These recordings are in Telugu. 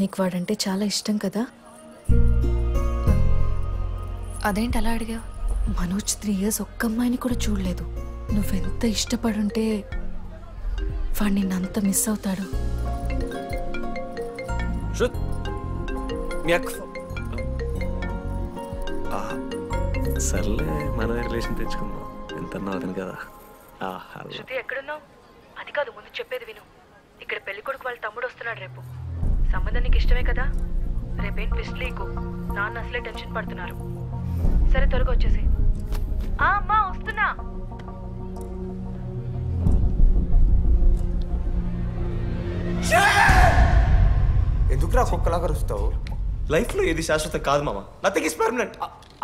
నీకు వాడంటే చాలా ఇష్టం కదా? అదేంటి అలా అడిగా? మనోజ్ 3 years ఒక్క అమ్మాయిని కూడా చూడలేదు. నువ్వెంత ఇష్టపడుంటే వాడు నిన్నంత మిస్ అవుతాడు. సర్లే మన రిలేషన్ తెచ్చుకుందాం. ఎంత అవుతుంది కదా. శృతి ఎక్కడున్నావు? అది కాదు, ముందు చెప్పేది విను. ఇక్కడ పెళ్లి కొడుకు వాళ్ళ తమ్ముడు వస్తున్నాడు రేపు. సంబంధం నీకు ఇష్టమే కదా? రేపేం ట్విస్ట్ లీకు. నాన్న అసలే టెన్షన్ పడుతున్నారు. సరే త్వరగా వచ్చేసి. అమ్మా వస్తున్నా. ఎందుకురా కుక్కలా కరుస్తావు? లైఫ్ లో ఏది శాశ్వతం కాదు మామ. Nothing is permanent.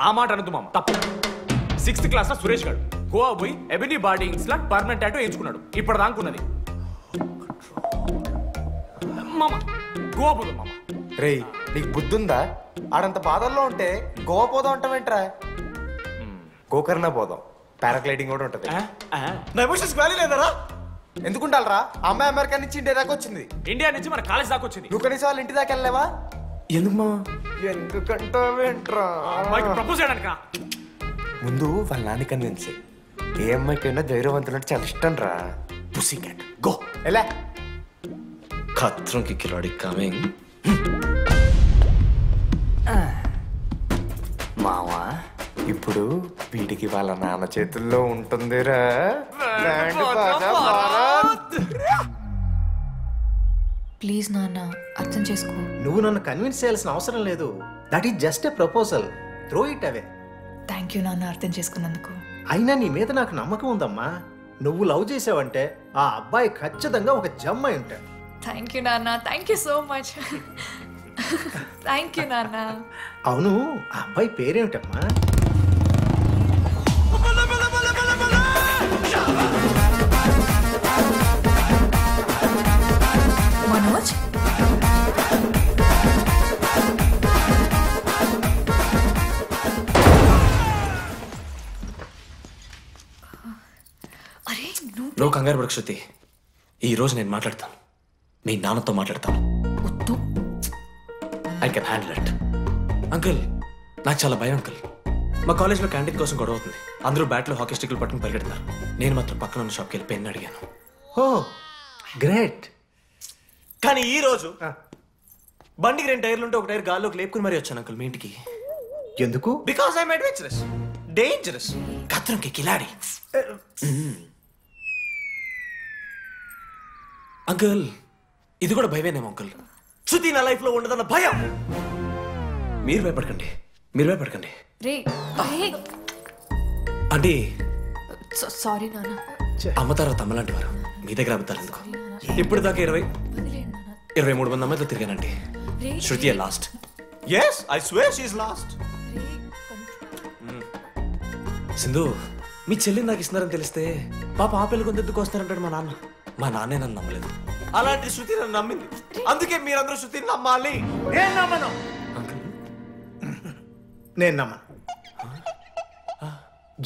ఆ మాట అనదు మామ, తప్పు. 6th క్లాస్ లో సురేష్ గారు గోవా పోయి ఎబినీ బాడీయింగ్స్ లా పర్మనెంట్ టాటూ ఎంచుకున్నాడు. ఇప్పుడు దానుకున్నది మామ గోవా పోదాం మామ. రేయ్ నీకు బుద్ధుందా? ఆడంత బాధల్లో ఉంటే గోవా పోదాం అంటావేంట్రా? గోకర్ణ పోదాం, పారాగ్లైడింగ్ కూడా ఉంటది. నా ఎమోషన్స్ వాల్యూ లేదరా? ఎందుకుంటారా? అమ్మాయి అమెరికా నుంచి ఇండియా దాకా వచ్చింది. ఇండియా నుంచి మన కాలేజ్ దాకా వచ్చింది. నువ్వు కనీసం వాళ్ళ ఇంటి దాకా వెళ్ళలేవా? ఎందుకు మామ? ఎందుకంటావేంట్రా? అమ్మాయికి ప్రపోజ్ చేయడానికి రా. ముందు వాళ్ళ నాన్న కన్విన్స్. ఏ అమ్మాయికైనా ధైర్యవంతులంటే చాలా ఇష్టం రా. పుసి క్యాట్ గో. ఎలా? ఖత్రం కి కిలాడి కమింగ్. మావా ఇప్పుడు వీడికి వాళ్ళ నాన్న చేతుల్లో ఉంటుందిరా. ప్లీజ్ నాన్న, అర్థం చేసుకో. నువ్వు నన్ను కన్విన్స్ చేయాల్సిన అవసరం లేదు. That is just a proposal. Throw it away. Thank you నాన్న, అర్థం చేసుకున్నందుకు. అయినా నీ మీద నాకు నమ్మకం ఉందమ్మా. నువ్వు లవ్ చేసావంటే ఆ అబ్బాయి ఖచ్చితంగా ఒక జమ్మాయి ఉంటాడు. థ్యాంక్ యూ నాన్న, thank you so much. Thank you నాన్న. అవును, ఆ అబ్బాయి పేరేమిటమ్మా? మనోజ్. అరే నువ్వు కంగారు పడకు శృతి. ఈ రోజు నేను మాట్లాడతాను. మీ నాన్నతో మాట్లాడతాను. వద్దు. I can handle it. Uncle, నాకు చాలా భయం అంకుల్. మా కాలేజ్లో క్యాంటీన్ కోసం గొడవ అవుతుంది. అందరూ బ్యాట్లో హాకీ స్టిక్లు పట్టుకుని పరిగెడతారు. నేను మాత్రం పక్కన ఉన్న షాప్కి వెళ్ళి పెన్ అడిగాను. ఓ గ్రేట్. కానీ ఈ రోజు బండికి 2 టైర్లు ఉంటే ఒక టైర్ గాల్లోకి లేపుకుని మరీ వచ్చాను అంకుల్ మీ ఇంటికి. ఎందుకు? బికాస్ ఐఎమ్ అడ్వెంచరస్, డేంజరస్, ఖత్రంకి కిలాడి. అంకుల్, ఇది కూడా భయమేనేమో అంకుల్. శృతి నా లైఫ్ లో ఉండదన్న భయం. మీరు భయపడకండి, మీరు భయపడకండి. రే అంటే సారీ నాన్న. అమ్మతారా తమ్మలాంటి వారు మీ దగ్గర అబద్ధాలు ఎందుకు? ఇప్పుడు దాకా 23 మంది అమ్మాయితో తిరిగానండి. Shruti lost. Yes, I swear she is lost. Sindhu, మీ చెల్లిని నాకు ఇస్తున్నారని తెలిస్తే పాప ఆ పెళ్లి కొంతెందుకు వస్తారంటాడు మా నాన్న. మా నాన్నే నన్ను నమ్మలేదు. అలాంటి శృతి నన్ను నమ్మింది. అందుకే మీరందరూ శృతిని నమ్మాలి. నేను నమ్మను. నేను నమ్మను.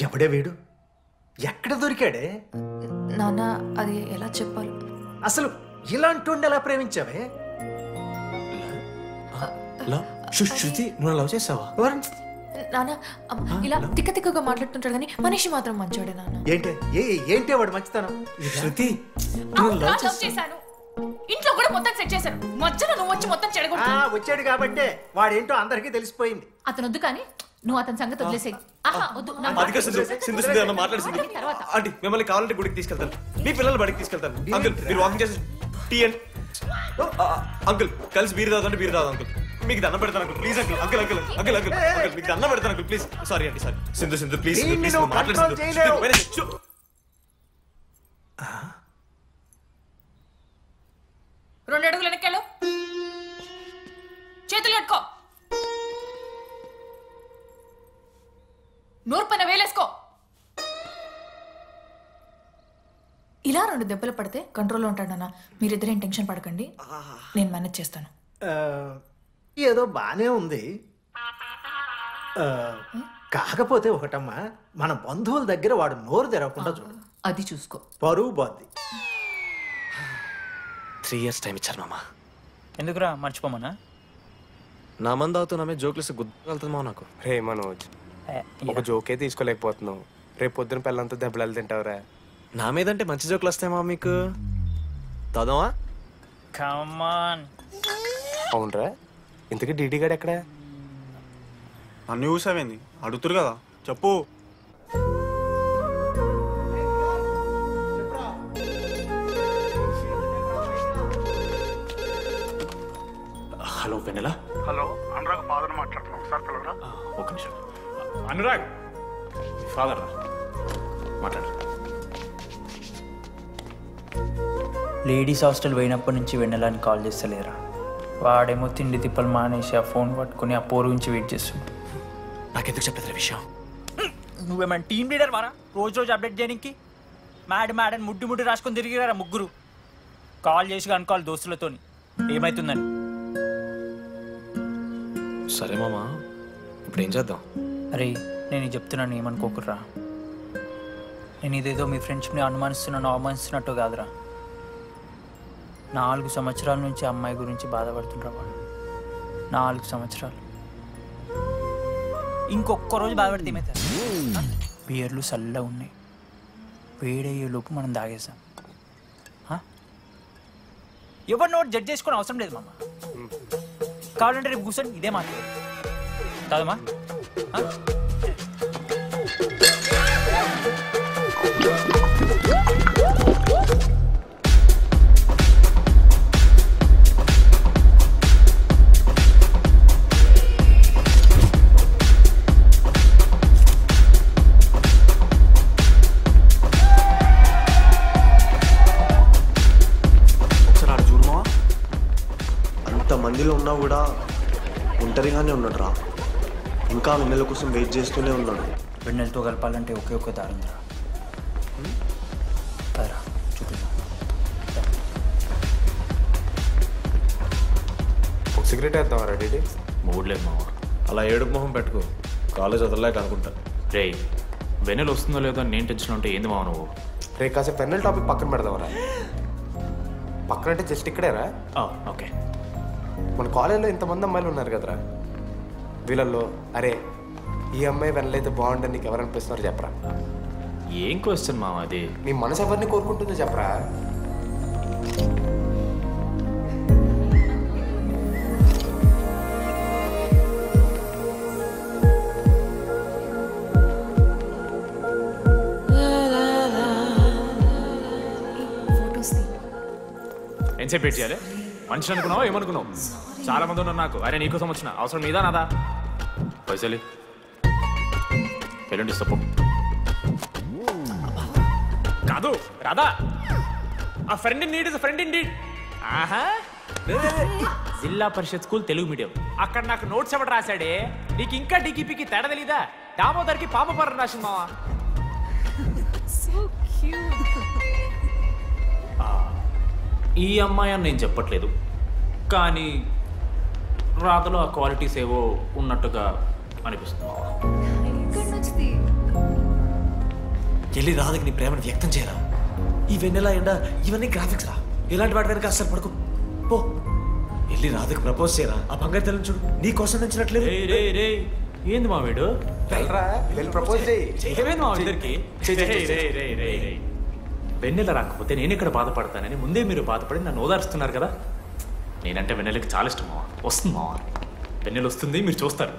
ఎవడే వీడు? ఎక్కడ దొరికాడే? నాన్న, అది ఎలా చెప్పాలి? అసలు ఇలాంటి ఎలా ప్రేమించావే? శృతి, నువ్వు లవ్ చేసావా? నాన్న, ఇలా తిక్క తిక్కగా మాట్లాడుతుంటాడు కానీ మనిషి మాత్రం మంచోడే నాన్న. ఏంటి వాడు మంచితనం? శృతి, లవ్ చేశాను. ఇంట్లో కూడా మొత్తం సెట్ చేశాను. మధ్యలో నువ్వు వచ్చి మొత్తం చెడగొట్టా. వచ్చాడు కాబట్టే వాడేంటో అందరికీ తెలిసిపోయింది. అతను వద్దు కానీ నువ్వు అతని సంగతి వదిలేసేయి. ఆంటీ, మిమ్మల్ని కావాలంటే గుడికి తీసుకెళ్తాను. మీ పిల్లలు బడికి తీసుకెళ్తాను. అంకుల్, మీరు వాకింగ్ చేసి టీ అండ్ అంకుల్ కలిసి బీర్ తాగుతుంటే బీర్ తాగు అంకుల్. మీకు దండం పెడతాను uncle, please uncle. Uncle uncle uncle uncle uncle మీకు దండం పెడతాను అంకుల్, ప్లీజ్. సారీ అండి, సారీ. సింధు ప్లీజ్ ప్లీజ్ మాట్లాడు. 2 అడుగులు వెనక్కెళ్ళు. చేతులు కట్టుకో. నోరు పైన వేలేసుకో. ఇలా 2 దెబ్బలు పడితే కంట్రోల్లో ఉంటాడన్నా. మీరిద్దరేం టెన్షన్ పడకండి, నేను మేనేజ్ చేస్తాను. ఏదో బానే ఉంది. కాకపోతే ఒకటమ్మా, మన బంధువుల దగ్గర వాడు నోరు తెరవకుండా చూడు. అది చూసుకో. పరువు బాద్ది. 3 years టైం ఇచ్చారు మామ. ఎందుకురా మర్చిపోమనా? నా మంది అవుతూ నా మీద జోక్లు గుర్తుకెళ్తుంది మావ నాకు. రే మనోజ్, ఒక జోకే తీసుకోలేకపోతున్నావు. రేపు పొద్దున పిల్లలంతా దెబ్బలు తింటావురా. నా మీద అంటే మంచి జోకులు వస్తాయి మా మీకు. చదవా? కమాన్. అవునరా, ఇంతకీ డీడీ గాడు ఎక్కడా? అన్ని చూసావేంది? అడుగుతురు కదా, చెప్పు. హలో వెన్నెల. హలో, అనురాగ్ ఫాదర్ మాట్లాడుతున్నాం, ఒకసారి పిలవరా? ఒక నిమిషం. అనురాగ్ ఫాదర్ రా, మాట్లాడు. లేడీస్ హాస్టల్ పోయినప్పటి నుంచి వెన్నెలని కాల్ చేస్తలేరా. వాడేమో తిండి తిప్పలు మానేసి ఆ ఫోన్ పట్టుకుని ఆ పోరు గురించి వెయిట్ చేస్తుండు. నాకెందుకు చెప్పలేదు విషయం? నువ్వేమైనా టీమ్ లీడర్ వారా రోజు రోజు అప్డేట్ చేయడానికి? మ్యాడ్ ముడ్డి రాసుకొని తిరిగిరారా ముగ్గురు. కాల్ చేసి అనుకోవాలి దోస్తులతోని ఏమవుతుందని. సరే మామా, ఇప్పుడు ఏం చేద్దాం? అరే నేను ఇది చెప్తున్నాను, ఏమనుకోకుర్రా. నేను ఇదేదో మీ ఫ్రెండ్స్ని అనుమానిస్తున్నాను అవమానిస్తున్నట్టు కాదురా. 4 సంవత్సరాల నుంచి అమ్మాయి గురించి బాధపడుతుండ్రా వాడు. 4 సంవత్సరాలు. ఇంకొక్క రోజు బాధపడితే ఏమవుతుంది? బియర్లు చల్లగా ఉన్నాయి, వేడయ్యే లోపు మనం తాగేసాం. ఎవరు నోట్ జడ్జ్ చేసుకుని అవసరం లేదు మామ. కావాలంటే రేపు కూర్చొని ఇదే మాట్లాడు కాదమ్మా. మందిలో ఉన్నా కూడా ఒంటరిగానే ఉన్నాడు రా. ఇంకా వెన్నెల కోసం వెయిట్ చేస్తూనే ఉన్నాడు. వెన్నెలతో కలపాలంటే ఒకే ఒక్క దారిందిరా. చూపిద్దాం. ఒక సిగరెట్ వేద్దాం రెడీ? మూడ్ లేదు మావా. అలా ఏడుపు మొహం పెట్టుకో, కాలేజ్ వదలలేక అనుకుంటా. రే వెన్నెల వస్తుందో లేదో అని నేను టెన్షన్ ఉంటే ఏంది మావ నువ్వు? రే కాసేపు పెన్నెల టాపిక్ పక్కన పెడదాంరా. పక్కన అంటే జస్ట్ ఇక్కడేరా. ఓకే. మన కాలేజీలో ఇంతమంది అమ్మాయిలు ఉన్నారు కదరా, వీళ్ళల్లో అరే ఈ అమ్మాయి వెనలైతే బాగుంటుంది నీకు ఎవరు అనిపిస్తున్నారు చెప్పరా? ఏం క్వశ్చన్ మావా అది? నీ మనసు ఎవరిని కోరుకుంటుందో చెప్పరా? ఎంతసేపు వెయిట్ చేయాలి? మనిషి అనుకున్నావా ఏమనుకున్నావు? చాలా మంది ఉన్నారు నాకు. అరే నీకోసం వచ్చిన అవసరం మీదా నాదా? పైసలు పెళ్ళండి తప్పు కాదు రాదా. ఆ friend in need is friend in need. ఆహా, జిల్లా పరిషత్ స్కూల్ తెలుగు మీడియం. అక్కడ నాకు నోట్స్ ఎవడు రాశాడే? నీకు ఇంకా డీకీపీకి తేడా తెలీదా? దామోదర్కి పాపపరం రాసింది మావా. ఈ అమ్మాయి అని నేను చెప్పట్లేదు, కానీ రాతలో ఆ క్వాలిటీస్ ఏవో ఉన్నట్టుగా అనిపిస్తుంది. వెళ్ళి రాధకి నీ ప్రేమను వ్యక్తం చేయరా. ఈ వెన్నెల ఎండ ఇవన్నీ గ్రాఫిక్స్ రా. ఇలాంటి వాటి వెనక అస్సలు పడుకో. పో వెళ్ళి రాధకి ప్రపోజ్ చేయరా. ఆ బంగారు తెల్లని చూడు నీ కోసం నచ్చినట్లేదు. ఏంది మా వీడు? ప్రపోజ్ ఏమైంది మా ఇద్దరికి? వెన్నెల రాకపోతే నేను ఇక్కడ బాధపడతానని ముందే మీరు బాధపడి నన్ను ఓదార్స్తున్నారు కదా. నేనంటే వెన్నెలకి చాలా ఇష్టం మావా. వస్తుంది మావా, వెన్నెల వస్తుంది, మీరు చూస్తారు.